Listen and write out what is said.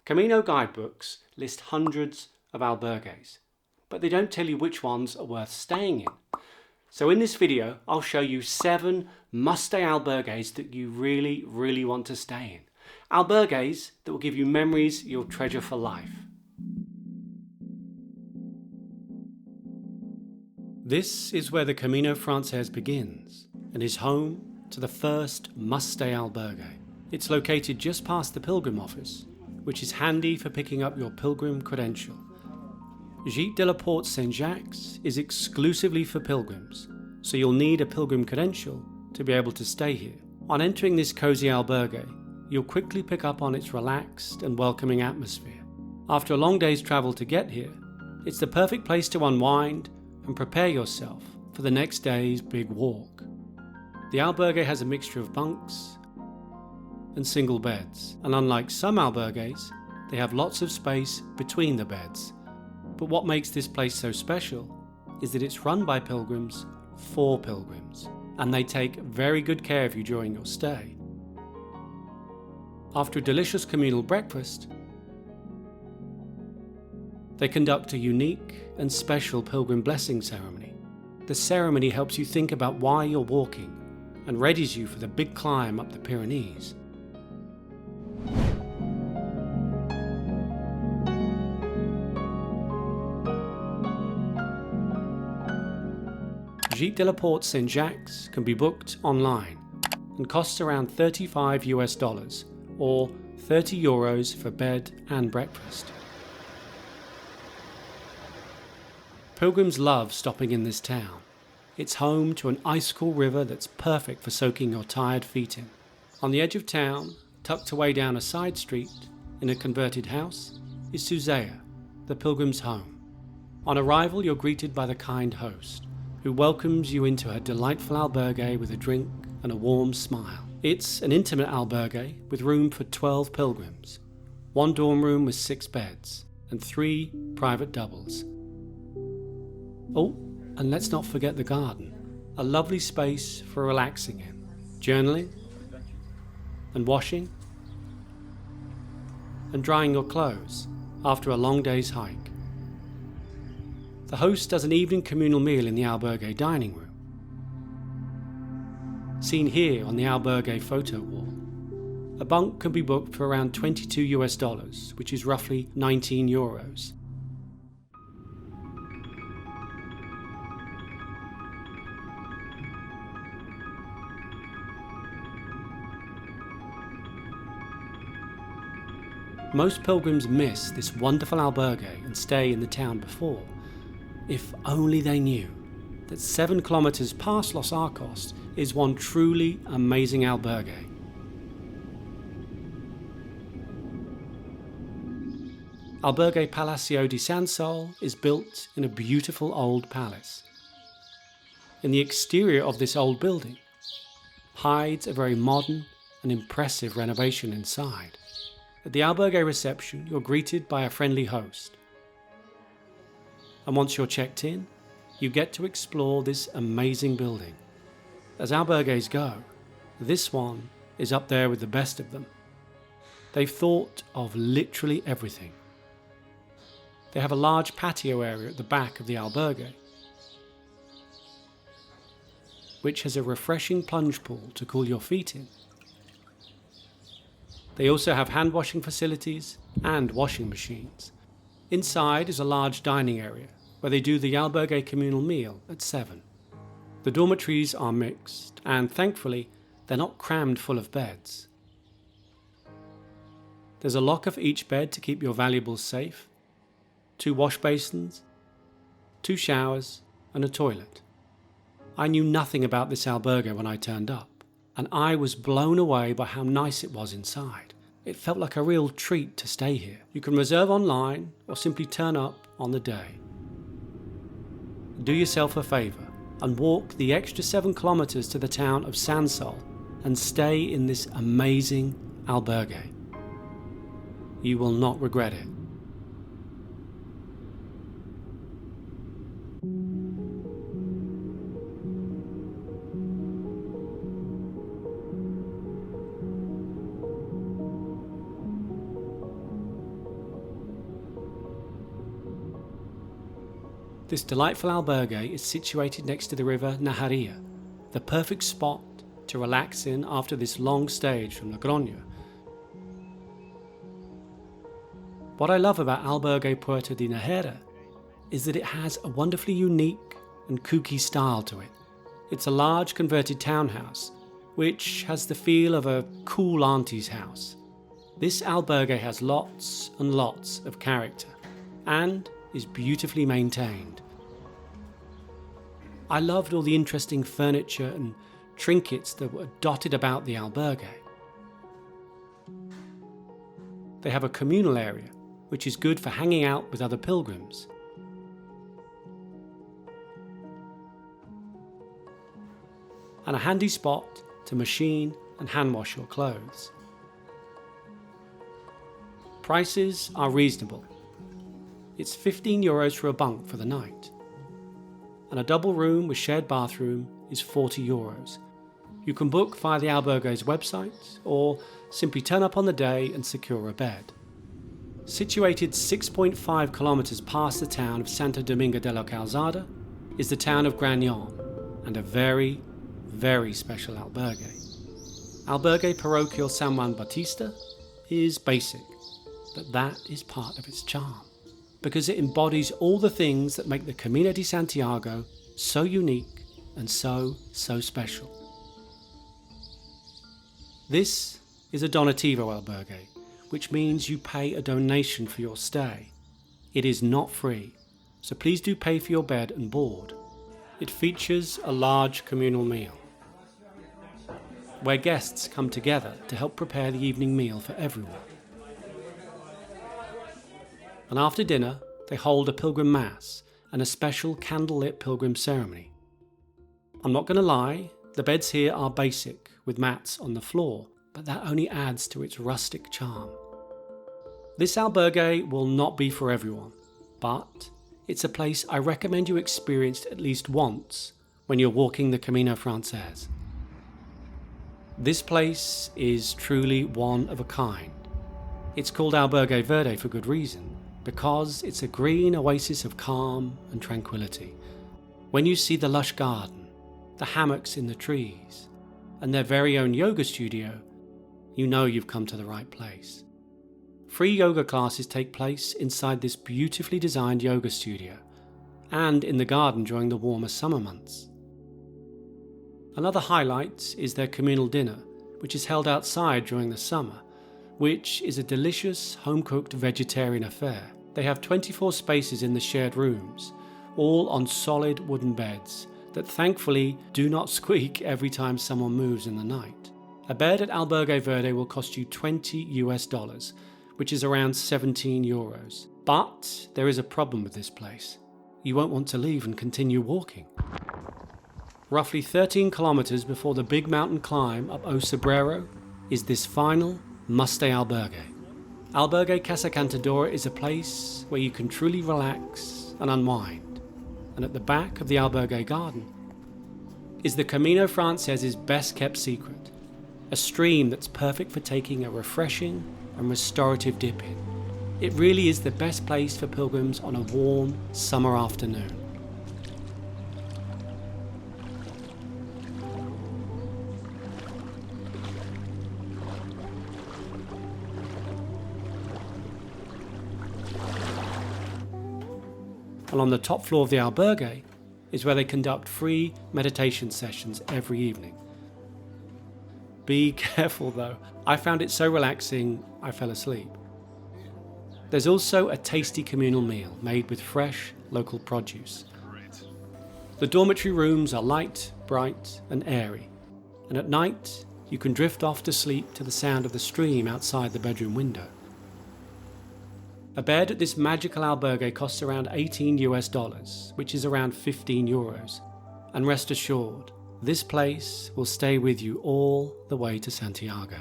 Camino guidebooks list hundreds of albergues, but they don't tell you which ones are worth staying in. So in this video, I'll show you 7 must-stay albergues that you really want to stay in. Albergues that will give you memories you'll treasure for life. This is where the Camino Frances begins and is home to the first must-stay albergue. It's located just past the pilgrim office, which is handy for picking up your pilgrim credential. Gîte de la Porte Saint-Jacques is exclusively for pilgrims, so you'll need a pilgrim credential to be able to stay here. On entering this cozy albergue, you'll quickly pick up on its relaxed and welcoming atmosphere. After a long day's travel to get here, it's the perfect place to unwind and prepare yourself for the next day's big walk. The albergue has a mixture of bunks and single beds, and unlike some albergues, they have lots of space between the beds. But what makes this place so special is that it's run by pilgrims for pilgrims, and they take very good care of you during your stay. After a delicious communal breakfast, they conduct a unique and special pilgrim blessing ceremony. The ceremony helps you think about why you're walking and readies you for the big climb up the Pyrenees. Gîte de la Porte Saint-Jacques can be booked online and costs around $35 or €30 for bed and breakfast. Pilgrims love stopping in this town. It's home to an ice-cool river that's perfect for soaking your tired feet in. On the edge of town, tucked away down a side street in a converted house, is Zubiri, the pilgrim's home. On arrival, you're greeted by the kind host, who welcomes you into her delightful albergue with a drink and a warm smile. It's an intimate albergue with room for 12 pilgrims, 1 dorm room with 6 beds, and 3 private doubles. Oh, and let's not forget the garden, a lovely space for relaxing in, journaling, and washing, and drying your clothes after a long day's hike. The host does an evening communal meal in the albergue dining room, seen here on the albergue photo wall. A bunk can be booked for around $22, which is roughly €19. Most pilgrims miss this wonderful albergue and stay in the town before. If only they knew that 7 kilometers past Los Arcos is one truly amazing albergue. Albergue Palacio de Sansol is built in a beautiful old palace. In the exterior of this old building hides a very modern and impressive renovation inside. At the albergue reception, you're greeted by a friendly host. And once you're checked in, you get to explore this amazing building. As albergues go, this one is up there with the best of them. They've thought of literally everything. They have a large patio area at the back of the albergue, which has a refreshing plunge pool to cool your feet in. They also have hand washing facilities and washing machines. Inside is a large dining area where they do the albergue communal meal at 7. The dormitories are mixed and thankfully they're not crammed full of beds. There's a lock of each bed to keep your valuables safe, 2 wash basins, 2 showers and a toilet. I knew nothing about this albergue when I turned up, and I was blown away by how nice it was inside. It felt like a real treat to stay here. You can reserve online or simply turn up on the day. Do yourself a favour and walk the extra 7 kilometers to the town of Sansol and stay in this amazing albergue. You will not regret it. This delightful albergue is situated next to the river Nájera, the perfect spot to relax in after this long stage from Logroño. What I love about Albergue Puerto de Nájera is that it has a wonderfully unique and kooky style to it. It's a large converted townhouse, which has the feel of a cool auntie's house. This albergue has lots and lots of character, and is beautifully maintained. I loved all the interesting furniture and trinkets that were dotted about the albergue. They have a communal area, which is good for hanging out with other pilgrims. And a handy spot to machine and hand wash your clothes. Prices are reasonable. It's 15 euros for a bunk for the night. And a double room with shared bathroom is 40 euros. You can book via the albergue's website or simply turn up on the day and secure a bed. Situated 6.5 kilometers past the town of Santo Domingo de la Calzada is the town of Granon, and a very, very special albergue. Albergue Parochial San Juan Bautista is basic, but that is part of its charm, because it embodies all the things that make the Camino de Santiago so unique and so special. This is a donativo albergue, which means you pay a donation for your stay. It is not free, so please do pay for your bed and board. It features a large communal meal, where guests come together to help prepare the evening meal for everyone. And after dinner, they hold a pilgrim mass and a special candlelit pilgrim ceremony. I'm not going to lie, the beds here are basic, with mats on the floor, but that only adds to its rustic charm. This albergue will not be for everyone, but it's a place I recommend you experience at least once when you're walking the Camino Frances. This place is truly one of a kind. It's called Albergue Verde for good reason, because it's a green oasis of calm and tranquility. When you see the lush garden, the hammocks in the trees, and their very own yoga studio, you know you've come to the right place. Free yoga classes take place inside this beautifully designed yoga studio, and in the garden during the warmer summer months. Another highlight is their communal dinner, which is held outside during the summer, which is a delicious home-cooked vegetarian affair. They have 24 spaces in the shared rooms, all on solid wooden beds that thankfully do not squeak every time someone moves in the night. A bed at Albergue Verde will cost you $20, which is around 17 euros. But there is a problem with this place. You won't want to leave and continue walking. Roughly 13 kilometers before the big mountain climb up O Sobrero is this final must-stay albergue. Albergue Casa Cantadora is a place where you can truly relax and unwind. And at the back of the albergue garden is the Camino Frances's best-kept secret, a stream that's perfect for taking a refreshing and restorative dip in. It really is the best place for pilgrims on a warm summer afternoon. And on the top floor of the albergue is where they conduct free meditation sessions every evening. Be careful though, I found it so relaxing I fell asleep. There's also a tasty communal meal made with fresh local produce. The dormitory rooms are light, bright and airy, and at night you can drift off to sleep to the sound of the stream outside the bedroom window. A bed at this magical albergue costs around $18, which is around 15 euros. And rest assured, this place will stay with you all the way to Santiago.